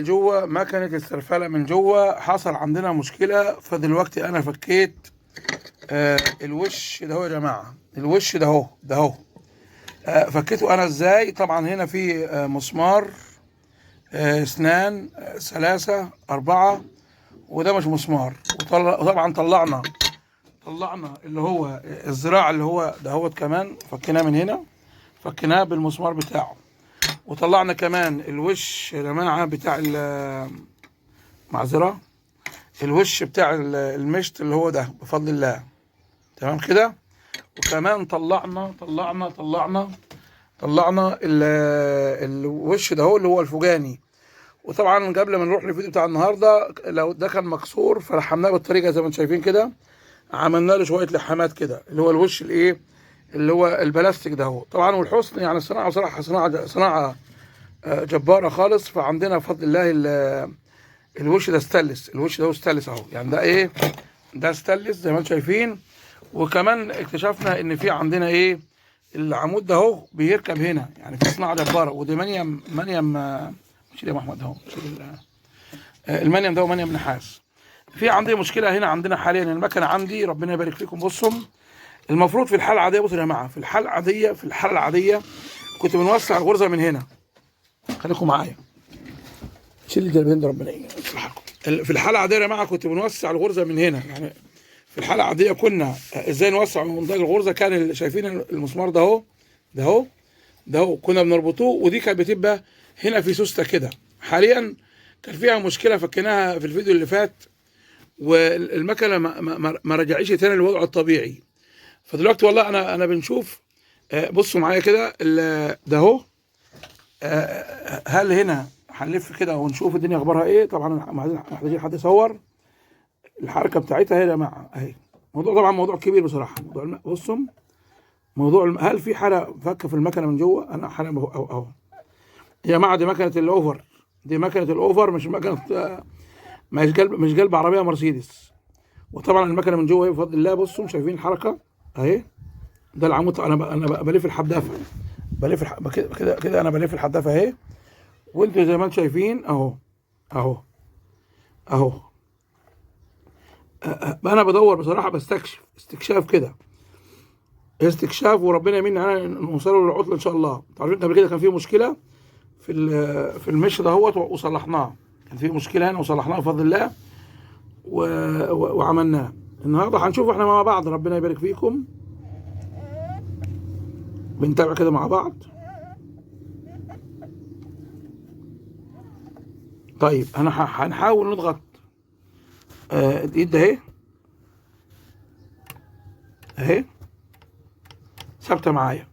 جوه مكنة السرفلة من جوه حصل عندنا مشكلة. فدلوقتي أنا فكيت الوش ده اهو يا جماعة. الوش ده اهو فكيته أنا إزاي؟ طبعا هنا في مسمار اسنان 3 4 وده مش مسمار. وطبعا طلعنا اللي هو الذراع اللي هو دهوت كمان فكيناه من هنا، فكيناه بالمسمار بتاعه. وطلعنا كمان الوش يا جماعة بتاع معذرة، الوش بتاع المشط اللي هو ده بفضل الله. تمام كده. وكمان طلعنا الوش ده هو اللي هو الفوجاني. وطبعا قبل ما نروح للفيديو بتاع النهارده، لو ده كان مكسور فلحمناه بالطريقه زي ما انتم شايفين كده. عملنا له شويه لحامات كده اللي هو الوش الايه اللي هو البلاستيك ده هو. طبعا والحسن يعني الصناعه بصراحه صناعه جباره خالص. فعندنا بفضل الله الوش ده ستانلس. الوش ده ستانلس اهو، يعني ده ايه، ده ستانلس زي ما انتم شايفين. وكمان اكتشفنا ان في عندنا ايه، العمود ده اهو بيركب هنا، يعني في صناعه جباره. ودي منيم شيل يا محمد اهو، شيل المنيم ده ومنيم نحاس. في عندي مشكله هنا عندنا حاليا المكنه عندي، ربنا يبارك فيكم. بصوا المفروض في الحاله العاديه، بصوا يا جماعه، في الحاله العاديه كنت بنوسع الغرزه من هنا. خليكم معايا، شيل الجلبين ده ربنا يصلحكم. في الحاله العاديه يا جماعه كنت بنوسع الغرزه من هنا. يعني في الحاله العاديه كنا ازاي نوسع من منطقه الغرزه؟ كان شايفين المسمار ده اهو، ده اهو كنا بنربطوه، ودي كانت بتبقى هنا في سوسته كده. حاليا كان فيها مشكله فكيناها في الفيديو اللي فات، والمكنه ما رجعتش تاني للوضع الطبيعي. فدلوقتي والله انا بنشوف. بصوا معايا كده ده اهو. هل هنا هنلف كده ونشوف الدنيا اخبارها ايه؟ طبعا محتاجين حد يصور الحركه بتاعتها. هي يا جماعه اهي. طبعا موضوع كبير بصراحه. بصوا هل في حاله فكه في المكنه من جوه؟ انا حاله اهو يا جماعه. دي مكنه الاوفر، مش مكنه مش قلب عربيه مرسيدس. وطبعا المكنه من جوه اهي بفضل الله. بصوا شايفين الحركه اهي. ده العمود. انا بلف الحدافه، كده انا بلف الحدافه اهي. وانتوا زي ما انتم شايفين اهو. انا بدور بصراحه، بستكشف استكشاف وربنا يمين علينا نوصلوا للعطل ان شاء الله. عارفين قبل كده كان في مشكله في المش دهوت وصلحناه. كان في مشكله هنا وصلحناها بفضل الله وعملناه. النهارده هنشوف احنا مع بعض، ربنا يبارك فيكم. بنتابع كده مع بعض. طيب هنحاول نضغط الايد ده اهي ثابته معايا.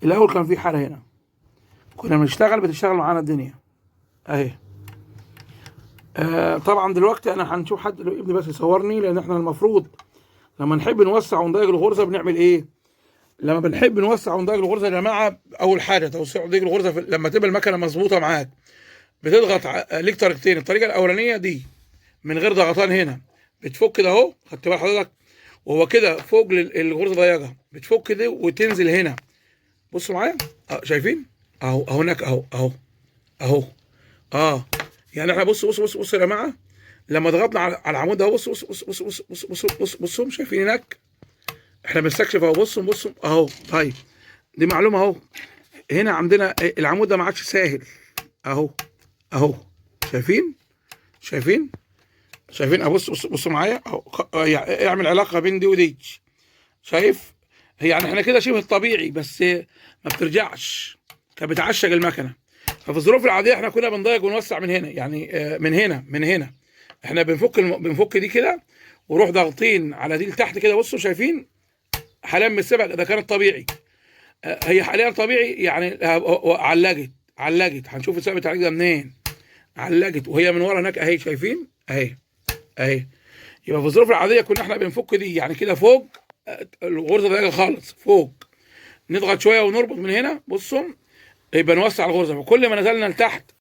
الاول كان في حاله هنا كنا بتشتغل معانا الدنيا اهي. طبعا دلوقتي انا هنشوف حد ابني بس يصورني، لان احنا المفروض لما نحب نوسع ونضيق الغرزه بنعمل ايه؟ لما بنحب نوسع ونضيق الغرزه يا جماعه، اول حاجه توسيع وضيق الغرزه لما تبقى المكنه مظبوطه معاك بتضغط ليك طريقتين. الطريقه الاولانيه دي من غير ضغطان هنا، بتفك ده اهو، خدت بال حضرتك؟ وهو كده فوق الغرزه ضيقه، بتفك دي وتنزل هنا. بصوا معايا شايفين اهو هناك اهو. يعني احنا بص يا جماعه، لما ضغطنا على العمود ده بصوا شايفين هناك احنا بنستكشف اهو. بصوا اهو. طيب دي معلومه اهو. هنا عندنا العمود ده ما عادش ساهل اهو. شايفين بصوا معايا اهو. اعمل علاقه بين دي ودي. شايف؟ يعني احنا كده شبه الطبيعي، بس ما بترجعش، كانت بتعشق المكنه. ففي الظروف العاديه احنا كنا بنضيق ونوسع من هنا، يعني من هنا احنا بنفك دي كده وروح ضاغطين على دي لتحت كده. بصوا شايفين حاليا من السبق ده كان الطبيعي. هي حاليا طبيعي يعني. علقت هنشوف السبب التعليق ده منين. علقت وهي من ورا هناك اهي. شايفين اهي. يبقى في الظروف العاديه كنا احنا بنفك دي يعني كده فوق الغرزه ضيقه خالص فوق، نضغط شويه ونربط من هنا. بصوا يبقى نوسع الغرزه. وكل ما نزلنا لتحت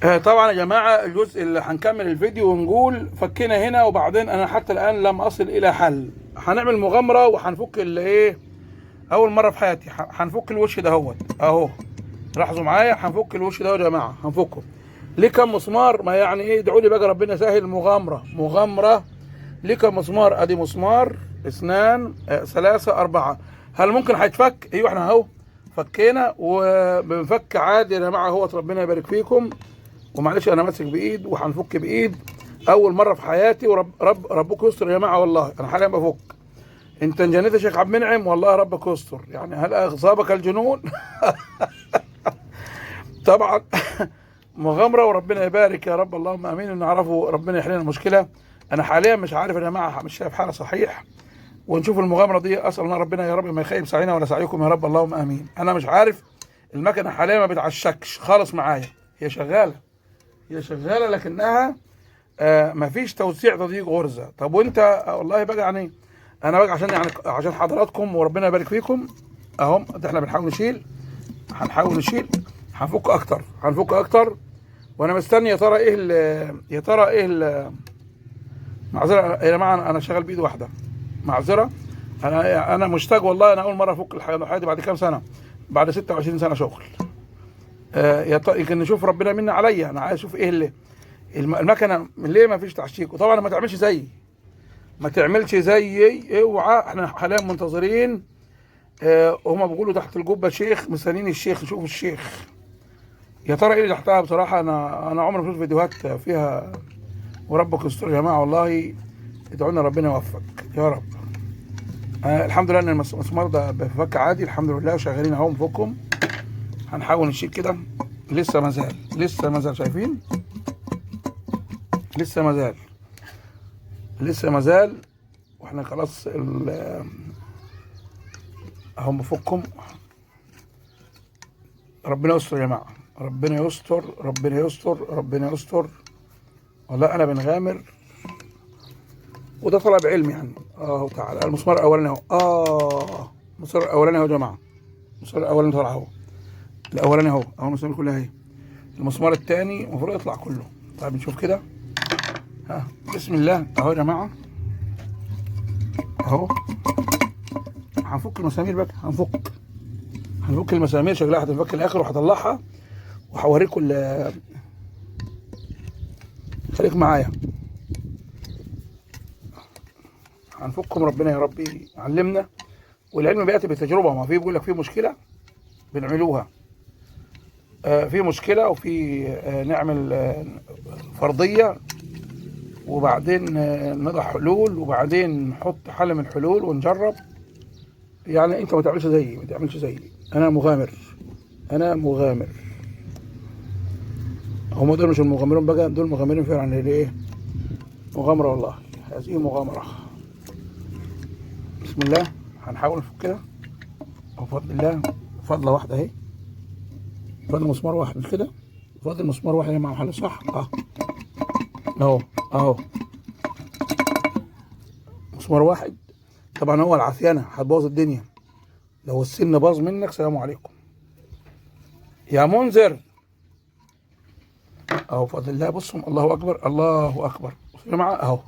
طبعا يا جماعه الجزء اللي هنكمل الفيديو ونقول فكينا هنا، وبعدين انا حتى الان لم اصل الى حل. هنعمل مغامره وهنفك ايه، اول مره في حياتي هنفك الوش ده اهو. لاحظوا معايا، هنفك الوش ده يا جماعه، هنفكه. ليه كم مسمار؟ ما يعني ايه، ادعوا لي بقى ربنا يسهل. مغامره. ليه كم مسمار؟ ادي مسمار، اثنان، ثلاثه، اربعه. هل ممكن هيتفك؟ ايوه احنا اهو فكينا وبنفك عادي يا جماعه اهوت. ربنا يبارك فيكم. ومعلش انا ماسك بايد وهنفك بايد اول مره في حياتي، ربكم يستر يا جماعه. والله انا حاليا بفك. انت انجنيت يا شيخ عبد المنعم؟ والله ربك يستر. يعني هل اصابك الجنون؟ طبعا. مغامره وربنا يبارك يا رب، اللهم امين. نعرفوا ربنا يحل لنا المشكله. انا حاليا مش عارف يا جماعه، مش شايف حاله صحيح. ونشوف المغامره دي. اسال الله ربنا يا رب ما يخيب سعينا ولا سعيكم يا رب، اللهم امين. انا مش عارف. المكنه حاليا ما بتعشكش خالص معايا. هي شغاله لكنها ما فيش توسيع تضييق غرزه. طب وانت والله بقى يعني انا بقى عشان حضراتكم وربنا يبارك فيكم اهو. ده احنا بنحاول نشيل. هنفك اكتر. وانا مستني يا ترى ايه معذره يا جماعه، انا شغال بايد واحده. معذره. انا مشتاق والله. انا اول مره افك الحياه دي بعد كام سنه، بعد 26 سنه شغل. يمكن نشوف ربنا منا عليا. انا عايز اشوف ايه اللي المكنه ليه ما فيش تعشيك. وطبعا ما تعملش زيي اوعى. احنا حاليا منتظرين. هما بيقولوا تحت الجبه شيخ، مستنيين الشيخ، نشوف الشيخ يا ترى ايه اللي تحتها. بصراحه انا عمري ما شفت فيديوهات فيها. وربك يستر يا جماعه والله. ادعوا لنا ربنا يوفق يا رب. الحمد لله ان المسمار ده بفك عادي الحمد لله. وشغالين اهو نفكهم. هنحاول نشيل كده. لسه ما زال شايفين. لسه ما زال. واحنا خلاص اهو بفكهم. ربنا يستر يا جماعه. ربنا يستر. والله انا بنغامر. وده طلب علم يعني. تعالى المسمار الاولاني اهو. المسمار الاولاني اهو يا جماعه. المسمار الاولاني طلع اهو. الاولاني اهو المسامير كلها اهي. المسمار الثاني المفروض يطلع كله. طيب نشوف كده. بسم الله اهو يا جماعه اهو. هنفك المسامير بقى. هنفك المسامير. شكلها هتنفك الاخر وهطلعها وهوريكم. خليك معايا. هنفكهم ربنا يا رب يعلمنا. والعلم بياتي بالتجربه. ما في بيقول لك في مشكله بنعملوها. في مشكله وفي نعمل فرضيه وبعدين نضع حلول وبعدين نحط حل من الحلول ونجرب. يعني انت ما تعملش زيي. انا مغامر. هم دول مش المغامرون بقى، دول مغامرين فعلا. ايه مغامره والله. هذه مغامره. بسم الله. هنحاول نفك كده بفضل الله. فضله واحده اهي. فضل مسمار واحد مش كده. فضل مسمار واحد يا جماعه. محل صح اهو. مسمار واحد. طبعا هو العافيانه هتبوظ الدنيا. لو السن باظ منك سلام عليكم يا منذر. اهو بفضل الله. بصوا الله اكبر يا جماعه اهو.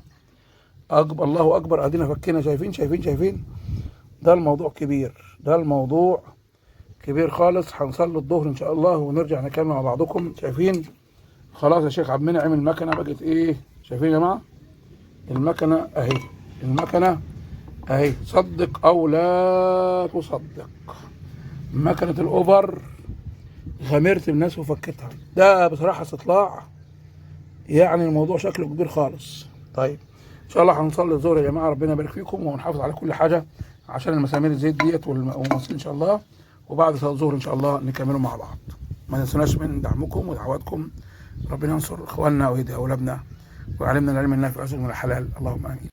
الله اكبر. ادينا فكينا. شايفين. ده الموضوع كبير خالص. هنصلي الظهر ان شاء الله ونرجع نكمل مع بعضكم. شايفين خلاص يا شيخ عبد المنعم المكنه بقت ايه. شايفين يا جماعه المكنه اهي. صدق او لا تصدق. مكنه الاوفر غامرت الناس وفكتها. ده بصراحه استطلاع. يعني الموضوع شكله كبير خالص. طيب ان شاء الله هنصلي الظهر يا جماعه. ربنا يبارك فيكم ونحافظ على كل حاجه عشان المسامير الزيت ديت والمصل ان شاء الله. وبعد صلاه الظهر ان شاء الله نكملوا مع بعض. ما تنسوناش من دعمكم ودعواتكم. ربنا ينصر اخواننا ويهدي اولادنا ويعلمنا العلم النافع ويرزقنا الحلال، اللهم امين.